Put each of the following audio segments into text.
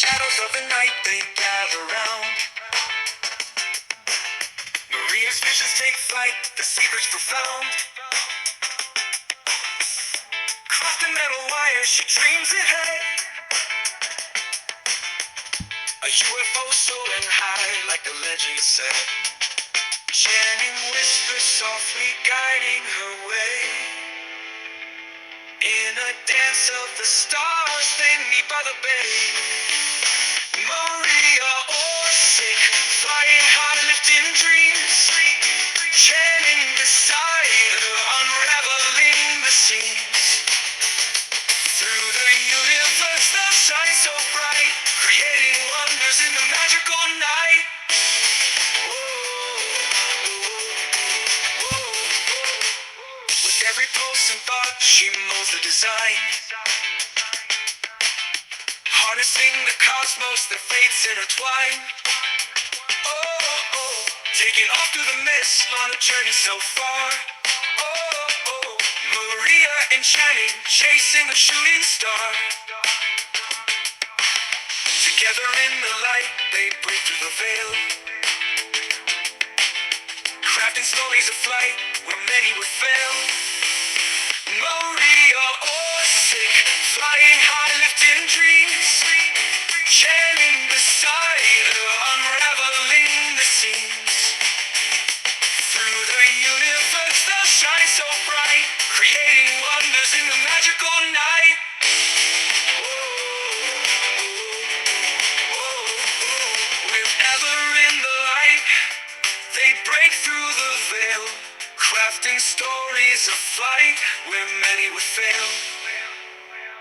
shadows of the night, they gather round. Maria's visions take flight, the secret's profound. Cross the metal wire, she dreams ahead. A UFO soaring high like the legend said. Chanting whispers softly guiding her way. In a dance of the stars, they meet by the bay. Maria Orsic, flying high, lifting dreams. Chanting beside her, unraveling the seams. Through the universe, they'll shine so bright, creating wonders in the magical night. With every pulse and thought, she molds the design. Harnessing the cosmos, their fates intertwine. Taking off through the mist on a journey so far. Maria enchanting, chasing a shooting star. Together in the light, they break through the veil. Crafting stories of flight where many would fail. Maria Orsic, flying high, lifting dreams. Chanting beside her, unraveling the seams. Through the universe, they'll shine so bright, creating wonders in the magical night. With ever in the light, they break through the veil, crafting stories of flight where many would fail.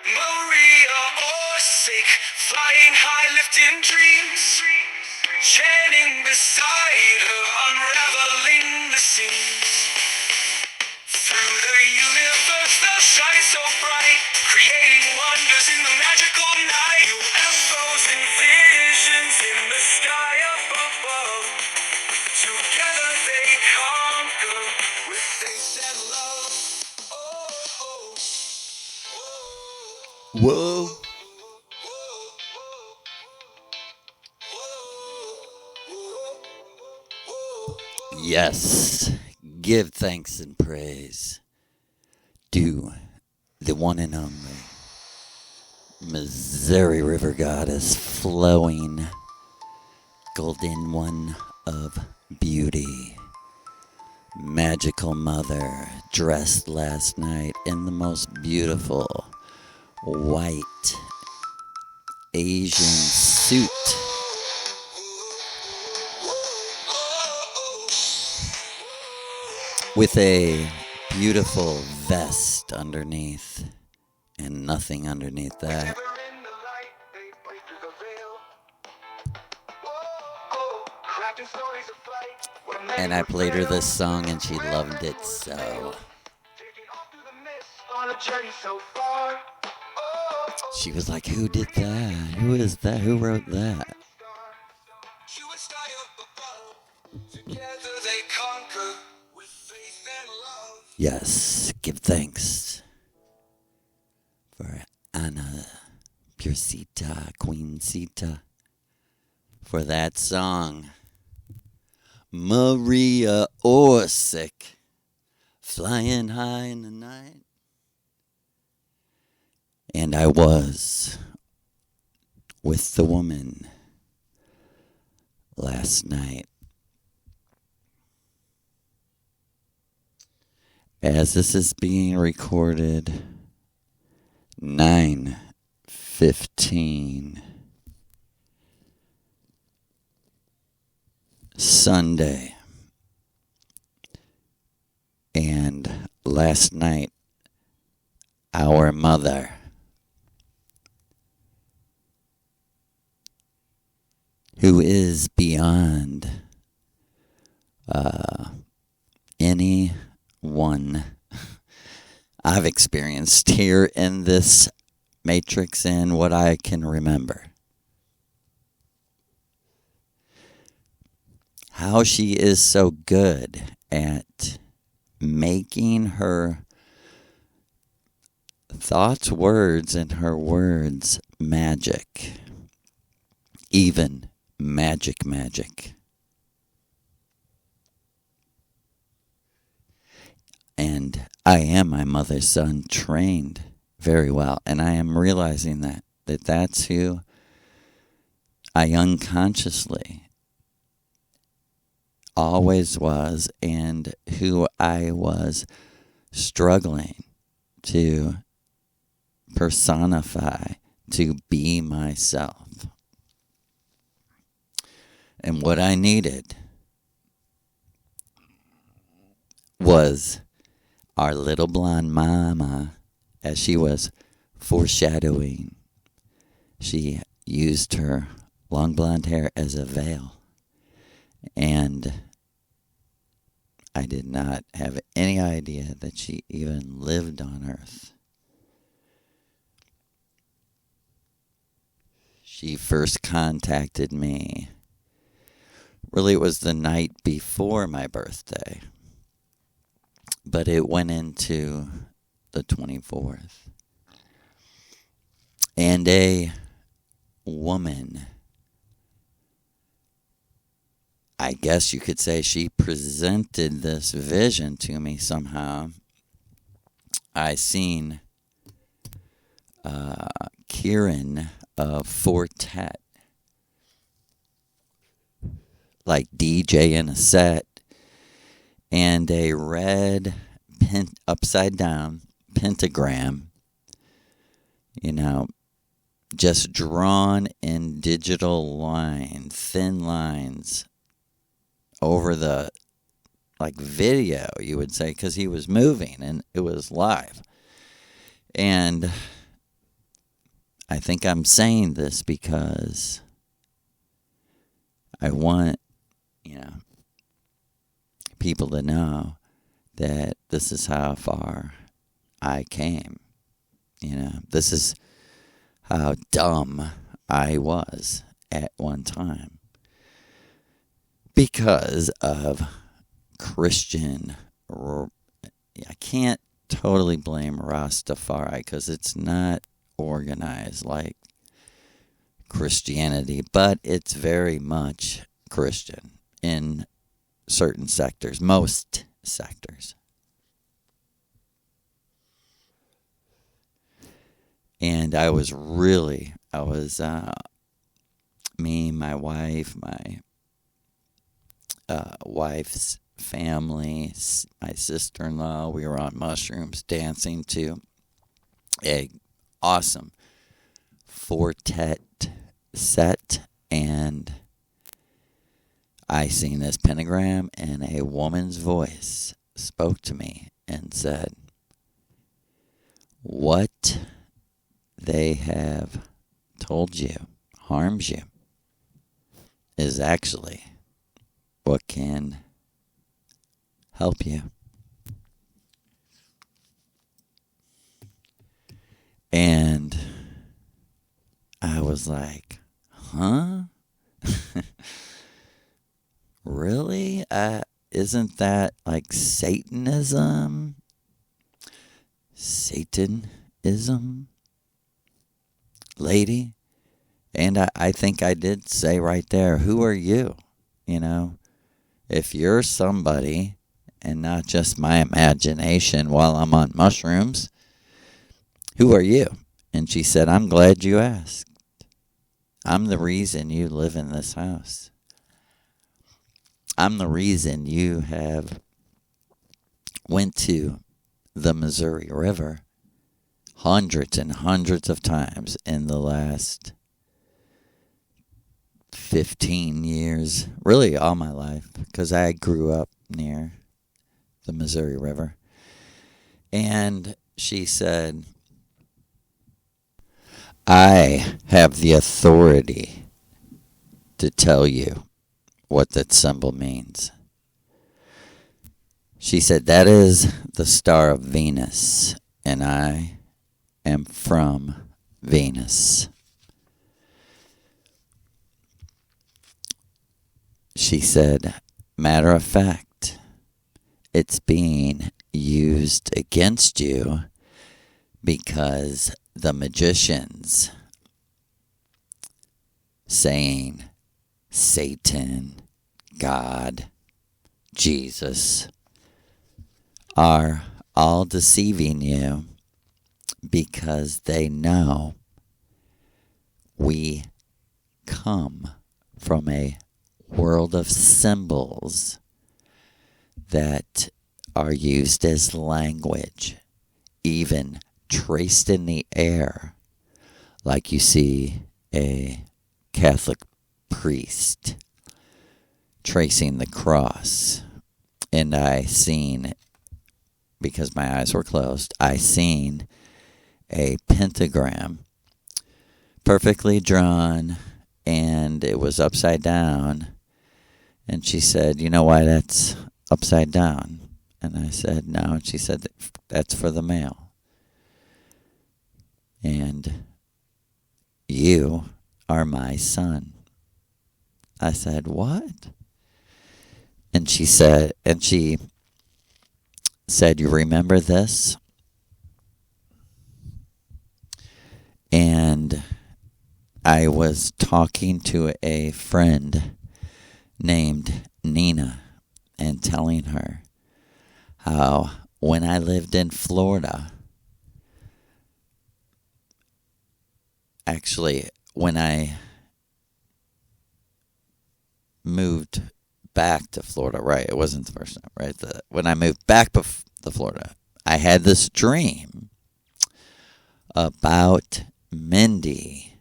Maria Orsic, flying high, lifting dreams. Chanting beside her, unraveling the seams. Through the universe, they'll shine so bright, creating wonders in the magical night. UFOs and visions in the sky up above. Together they conquer with faith and love. Whoa. Yes, give thanks and praise to the one and only Missouri River Goddess, flowing golden one of beauty, magical mother, dressed last night in the most beautiful white Asian suit. With a beautiful vest underneath, and nothing underneath that. And I played her this song and she loved it so. She was like, who did that? Who is that? Who wrote that? Yes, give thanks for Anna Purecita, Queencita, for that song. Maria Orsic, flying high in the night. And I was with the woman last night. As this is being recorded, 9:15 Sunday. And last night, our mother, who is beyond any one I've experienced here in this matrix and what I can remember. How she is so good at making her thoughts words and her words magic. even magic. And I am my mother's son, trained very well. And I am realizing that's who I unconsciously always was, and who I was struggling to personify, to be myself. And what I needed was our little blonde mama, as she was foreshadowing. She used her long blonde hair as a veil. And I did not have any idea that she even lived on Earth. She first contacted me. Really, it was the night before my birthday. But it went into the 24th. And a woman, I guess you could say, she presented this vision to me somehow. I seen Kieran of Fortet, like DJ in a set, and a red upside down pentagram, just drawn in digital lines, thin lines, over the video, you would say, because he was moving and it was live. And I think I'm saying this because I want, people to know that this is how far I came. This is how dumb I was at one time. Because of Christian, I can't totally blame Rastafari because it's not organized like Christianity, but it's very much Christian in certain sectors, most sectors. And me, my wife, my wife's family, my sister-in-law, we were on mushrooms dancing to a awesome Fortet set, and I seen this pentagram, and a woman's voice spoke to me and said, "What they have told you harms you is actually what can help you." And I was like, huh? Really? Isn't that like Satanism? Satanism? Lady? And I think I did say right there, who are you? If you're somebody and not just my imagination while I'm on mushrooms, who are you? And she said, I'm glad you asked. I'm the reason you live in this house. I'm the reason you have went to the Missouri River hundreds and hundreds of times in the last 15 years, really all my life, because I grew up near the Missouri River. And she said, I have the authority to tell you what that symbol means. She said, that is the star of Venus, and I am from Venus. She said, matter of fact, it's being used against you because the magicians saying Satan, God, Jesus are all deceiving you because they know we come from a world of symbols that are used as language, even traced in the air, like you see a Catholic priest tracing the cross. And I seen, because my eyes were closed, I seen a pentagram perfectly drawn, and it was upside down. And she said, "You know why that's upside down?" And I said, "No." And she said, "That's for the male. And you are my son." I said, "What?" And she said, "You remember this?" And I was talking to a friend named Nina and telling her how when I lived in Florida, actually when I moved back to Florida, right? It wasn't the first time, right? When I moved back to Florida, I had this dream about Mindy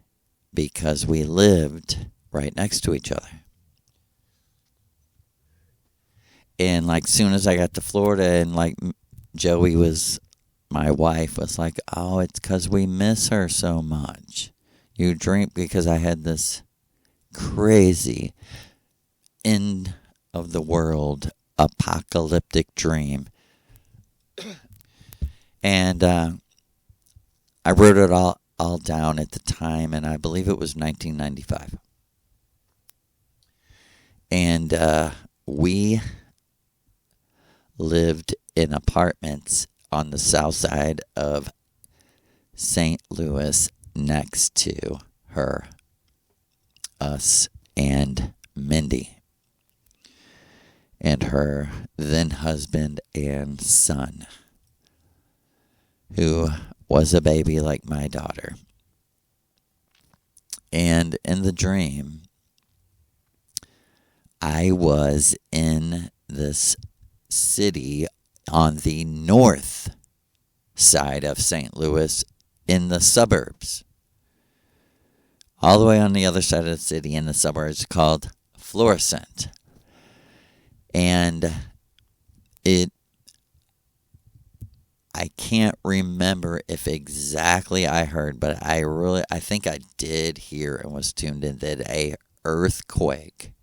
because we lived right next to each other. And like soon as I got to Florida, and like Joey was, my wife was like, "Oh, it's because we miss her so much. You dream," because I had this crazy end of the world apocalyptic dream. And I wrote it all down at the time, and I believe it was 1995. And we lived in apartments on the south side of St. Louis next to her, us, and Mindy, and her then husband and son, who was a baby like my daughter. And in the dream, I was in this city on the north side of St. Louis in the suburbs. All the way on the other side of the city in the suburbs called Florissant. And I can't remember if exactly I heard, but I think I did hear and was tuned in that a earthquake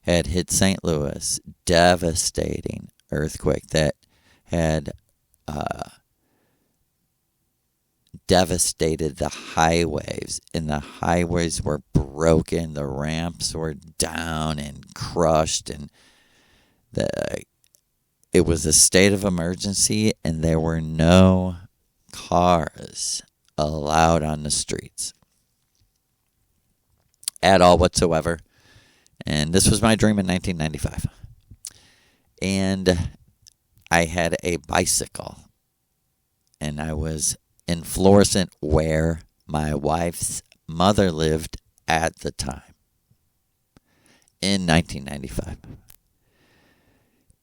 had hit St. Louis, devastating earthquake that had devastated the highways, and the highways were broken, the ramps were down and crushed, and it was a state of emergency, and there were no cars allowed on the streets at all whatsoever. And this was my dream in 1995. And I had a bicycle, and I was in Florissant where my wife's mother lived at the time in 1995.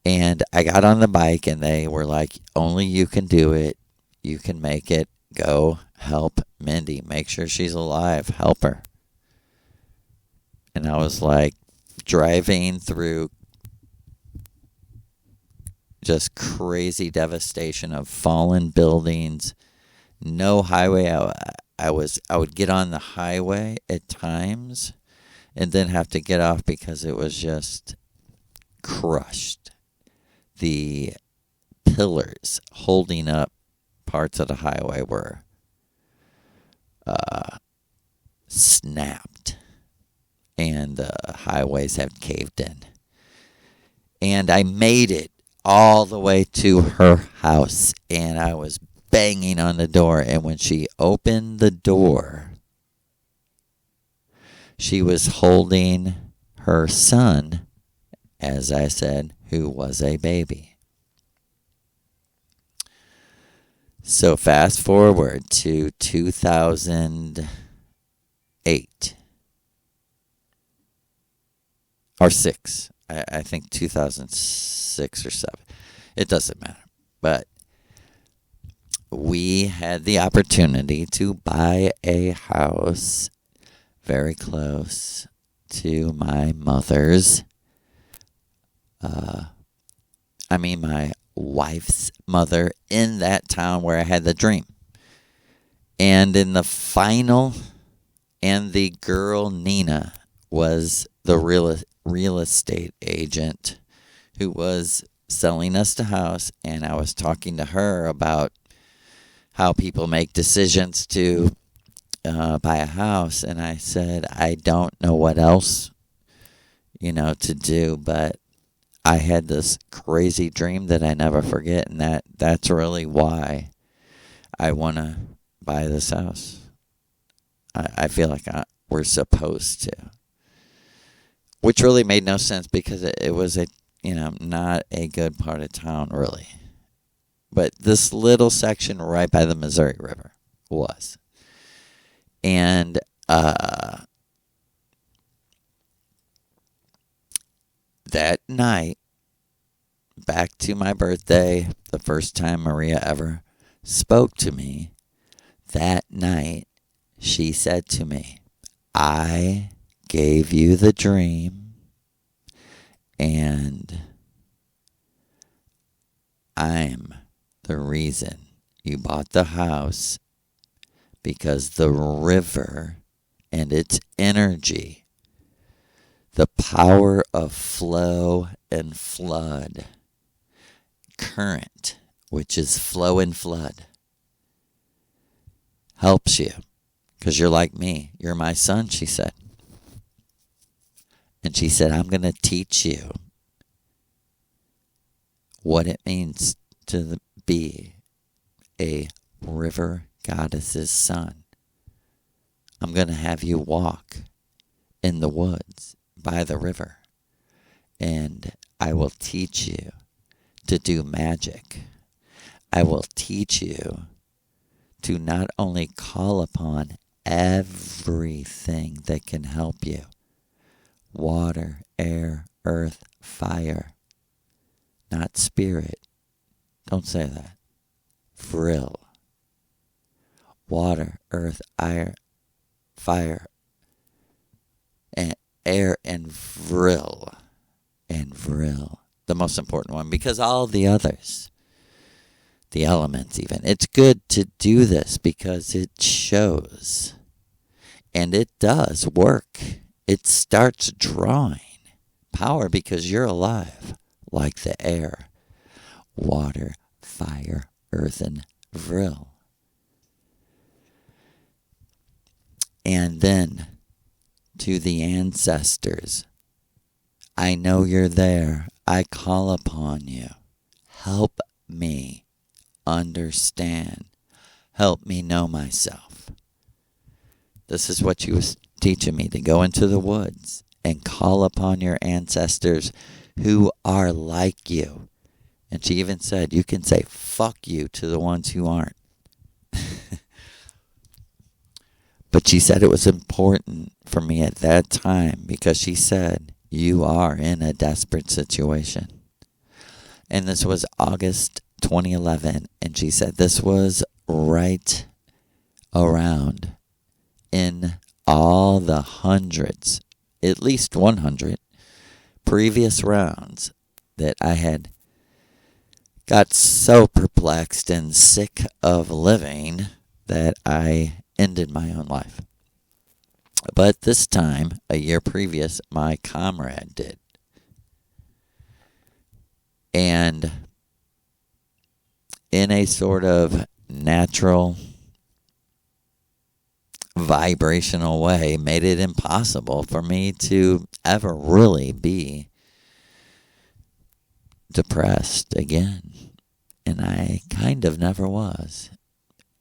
And I got on the bike, and they were like, "Only you can do it. You can make it. Go help Mindy. Make sure she's alive. Help her." And I was like driving through just crazy devastation of fallen buildings, no highway. I would get on the highway at times and then have to get off because it was just crushed. The pillars holding up parts of the highway were snapped, and the highways have caved in. And I made it all the way to her house, and I was banging on the door, and when she opened the door, she was holding her son, as I said, who was a baby. So fast forward to 2008 or 6. I think 2006 or 7. It doesn't matter. But we had the opportunity to buy a house very close to my mother's, my wife's mother, in that town where I had the dream. And in the final, and the girl Nina was the real estate agent who was selling us the house, and I was talking to her about how people make decisions to buy a house, and I said, I don't know what else, to do, but I had this crazy dream that I never forget, and that's really why I want to buy this house. I feel like we're supposed to. Which really made no sense because it was not a good part of town, really. But this little section right by the Missouri River was. And that night, back to my birthday, the first time Maria ever spoke to me, that night she said to me, I gave you the dream, and I'm the reason you bought the house, because the river and its energy, the power of flow and flood, current, which is flow and flood, helps you. Because you're like me. You're my son, she said. And she said, I'm going to teach you what it means to be a river goddess's son. I'm going to have you walk in the woods by the river. And I will teach you to do magic. I will teach you to not only call upon everything that can help you. Water, air, earth, fire. Not spirit. Don't say that. Vril. Water, earth, air, fire, and air, and Vril. And Vril. The most important one, because all the others, the elements even, it's good to do this because it shows, and it does work. It starts drawing power because you're alive, like the air, water, fire, earth, and Vril. And then to the ancestors, I know you're there. I call upon you. Help me understand. Help me know myself. This is what she was teaching me, to go into the woods and call upon your ancestors who are like you. And she even said, you can say fuck you to the ones who aren't. But she said it was important for me at that time because she said, you are in a desperate situation. And this was August 2011. And she said this was right around in all the hundreds, at least 100 previous rounds that I had got so perplexed and sick of living that I ended my own life. But this time, a year previous, my comrade did. And in a sort of natural, vibrational way, made it impossible for me to ever really be depressed again. And I kind of never was.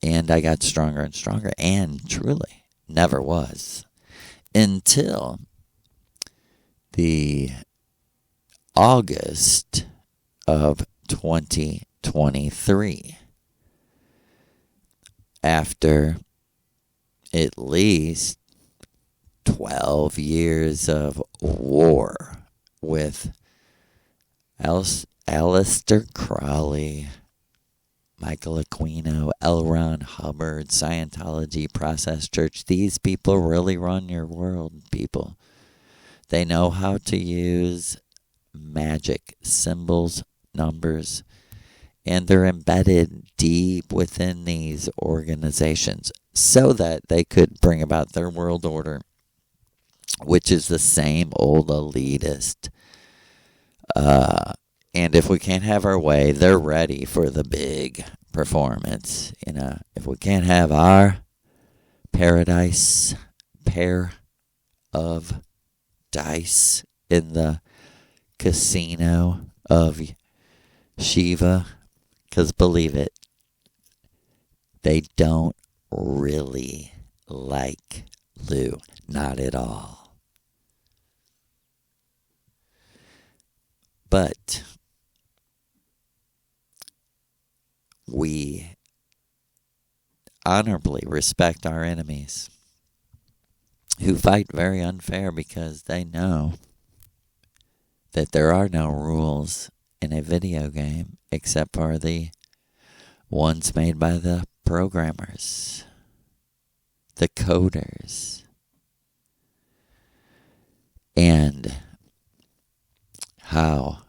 And I got stronger and stronger, and truly never was. until the August of 2023, after at least 12 years of war with Aleister Crowley, Michael Aquino, L. Ron Hubbard, Scientology, Process Church. These people really run your world, people. They know how to use magic, symbols, numbers, and they're embedded deep within these organizations so that they could bring about their world order, which is the same old elitist. And if we can't have our way, they're ready for the big performance. If we can't have our paradise pair of dice in the casino of Shiva, because believe it, they don't really like Lou. Not at all. But we honorably respect our enemies who fight very unfair because they know that there are no rules in a video game except for the ones made by the programmers, the coders. And how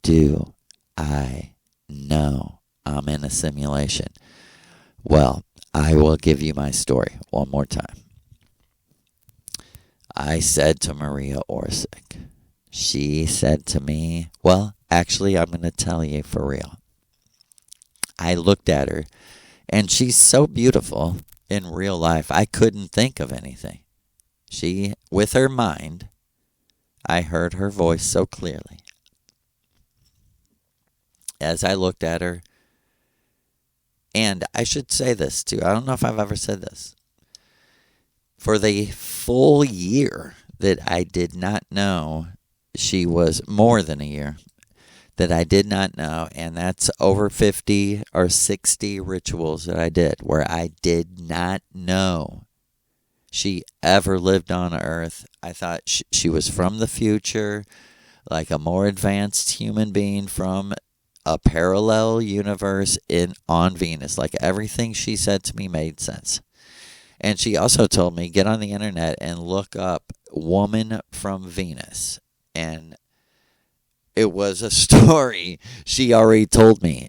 do I know I'm in a simulation? Well, I will give you my story one more time. I said to Maria Orsic, she said to me, well, actually, I'm going to tell you for real. I looked at her, and she's so beautiful in real life, I couldn't think of anything. She, with her mind, I heard her voice so clearly. As I looked at her, and I should say this too, I don't know if I've ever said this. For the full year that I did not know she was, more than a year, that I did not know, and that's over 50 or 60 rituals that I did where I did not know she ever lived on Earth. I thought she was from the future, like a more advanced human being from a parallel universe on Venus. Like everything she said to me made sense. And she also told me, get on the internet and look up woman from Venus. And it was a story she already told me,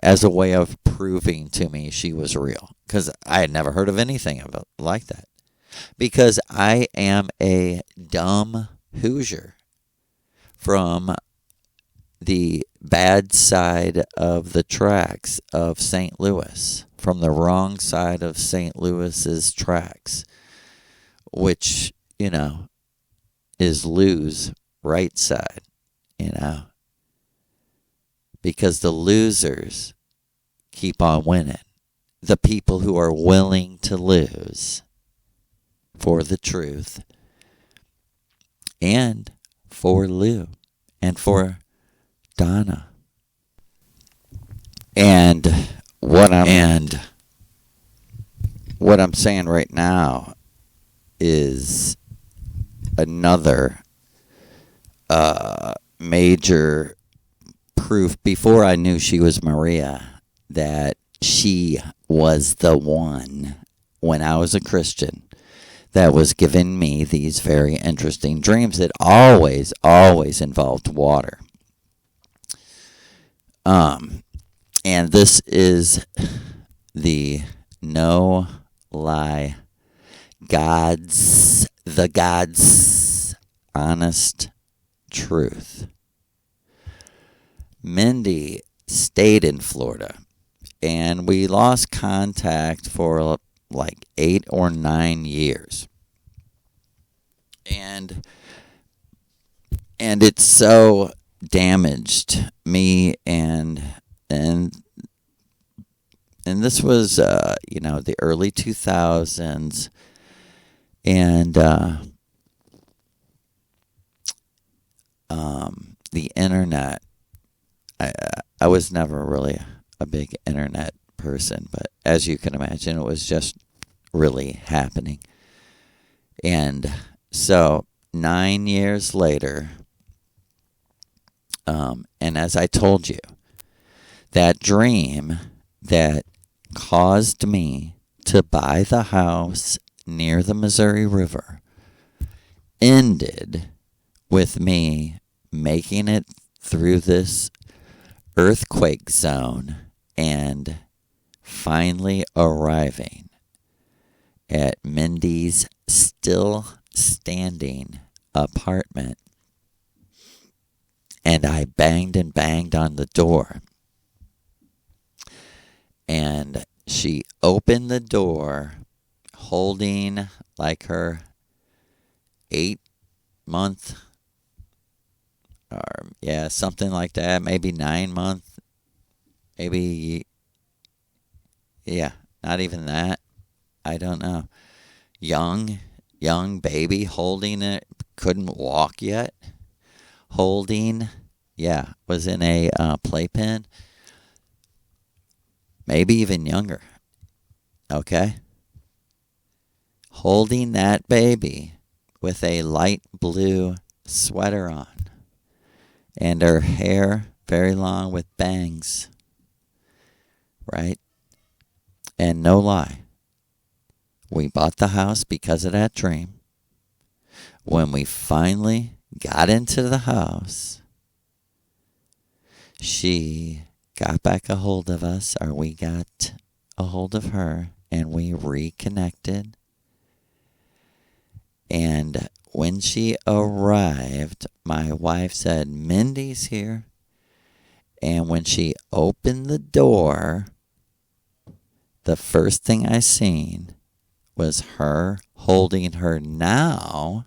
as a way of proving to me she was real. Because I had never heard of anything like that. Because I am a dumb Hoosier from the bad side of the tracks of St. Louis, from the wrong side of St. Louis's tracks, which, is Lou's right side, because the losers keep on winning. The people who are willing to lose for the truth and for Lou and for Donna. And what I'm saying right now is another major proof before I knew she was Maria that she was the one when I was a Christian that was giving me these very interesting dreams that always involved water. And this is the no lie the God's honest truth. Mindy stayed in Florida, and we lost contact for like 8 or 9 years. And it so damaged me and this was the early 2000s, and the internet. I was never really a big internet person, but as you can imagine, it was just really happening. And so 9 years later, and as I told you, that dream that caused me to buy the house near the Missouri River ended with me making it through this earthquake zone and finally arriving at Mindy's still standing apartment. And I banged and banged on the door. And she opened the door holding like her 8-month, or yeah, something like that, maybe 9-month, maybe, yeah, not even that. I don't know. Young baby holding it, couldn't walk yet. Holding, yeah, was in a playpen. Maybe even younger. Okay? Holding that baby with a light blue sweater on. And her hair very long with bangs. Right? And no lie. We bought the house because of that dream. When we finally got into the house, she got back a hold of us, or we got a hold of her, and we reconnected. And when she arrived, my wife said, "Mindy's here." And when she opened the door, the first thing I seen was her holding her now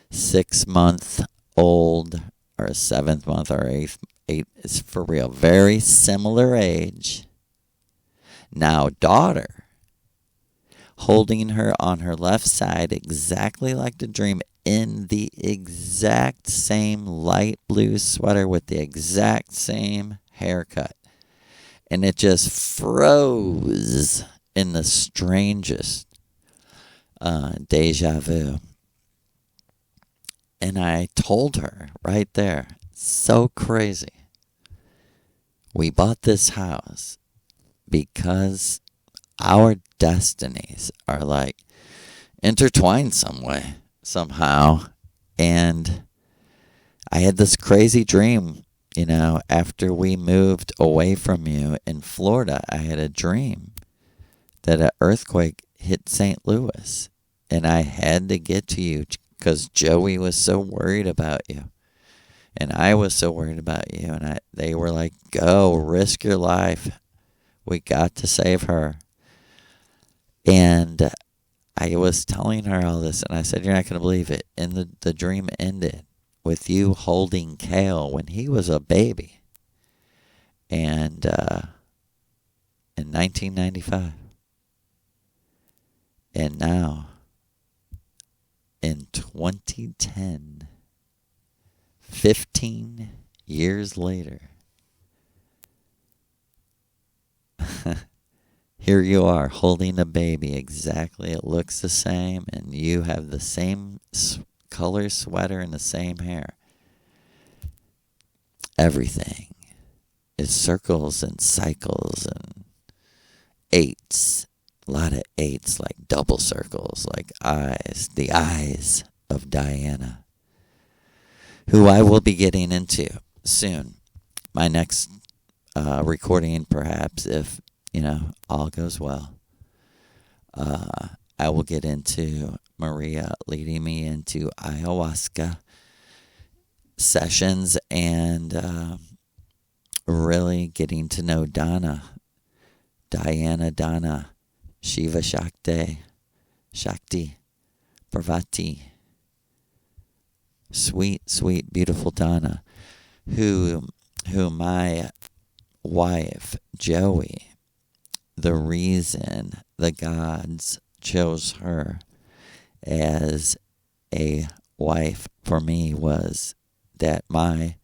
6-month-old, or 7th month, or 8th, it's for real, very similar age, now daughter, holding her on her left side exactly like the dream, in the exact same light blue sweater with the exact same haircut. And it just froze in the strangest deja vu. And I told her right there, so crazy. We bought this house because our destinies are like intertwined some way, somehow. And I had this crazy dream, after we moved away from you in Florida. I had a dream that an earthquake hit St. Louis, and I had to get to you because Joey was so worried about you, and I was so worried about you, and they were like, "Go, risk your life. We got to save her." And I was telling her all this, and I said, "You're not going to believe it." And the dream ended with you holding Kale when he was a baby, and in 1995. And now, in 2010, 15 years later, here you are holding a baby exactly. It looks the same, and you have the same color sweater and the same hair. Everything is circles and cycles and 8s. A lot of 8s, like double circles, like eyes. The eyes of Diana, who I will be getting into soon. My next recording, perhaps, if all goes well. I will get into Maria leading me into ayahuasca sessions and really getting to know Diana, Shiva Shakti, Parvati, sweet, beautiful Donna, who my wife, Joey, the reason the gods chose her as a wife for me was that my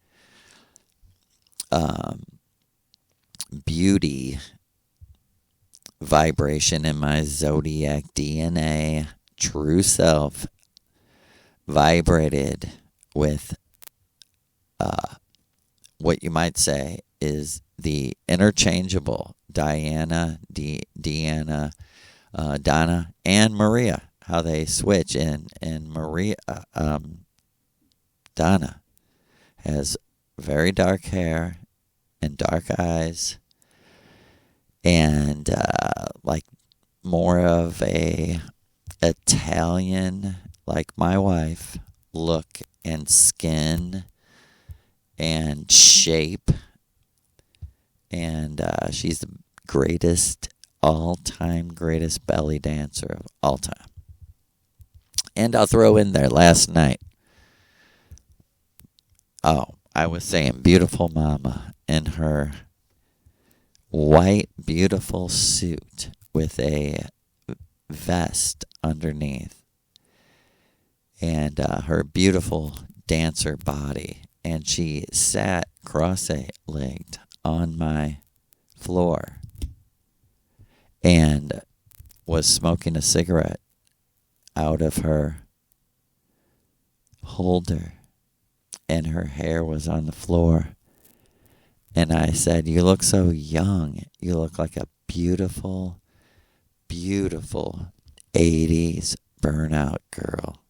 beauty vibration in my zodiac DNA true self vibrated with what you might say is the interchangeable Diana, Deanna, Donna, and Maria. How they switch, and Maria, Donna has very dark hair and dark eyes, and like more of a Italian, like my wife, look and skin and shape, and she's the greatest all-time greatest belly dancer of all time. And I'll throw in there last night, I was saying beautiful mama in her white beautiful suit with a vest underneath, and her beautiful dancer body, and she sat cross-legged on my floor and was smoking a cigarette out of her holder, and her hair was on the floor. And I said, "You look so young. You look like a beautiful, beautiful 80s burnout girl."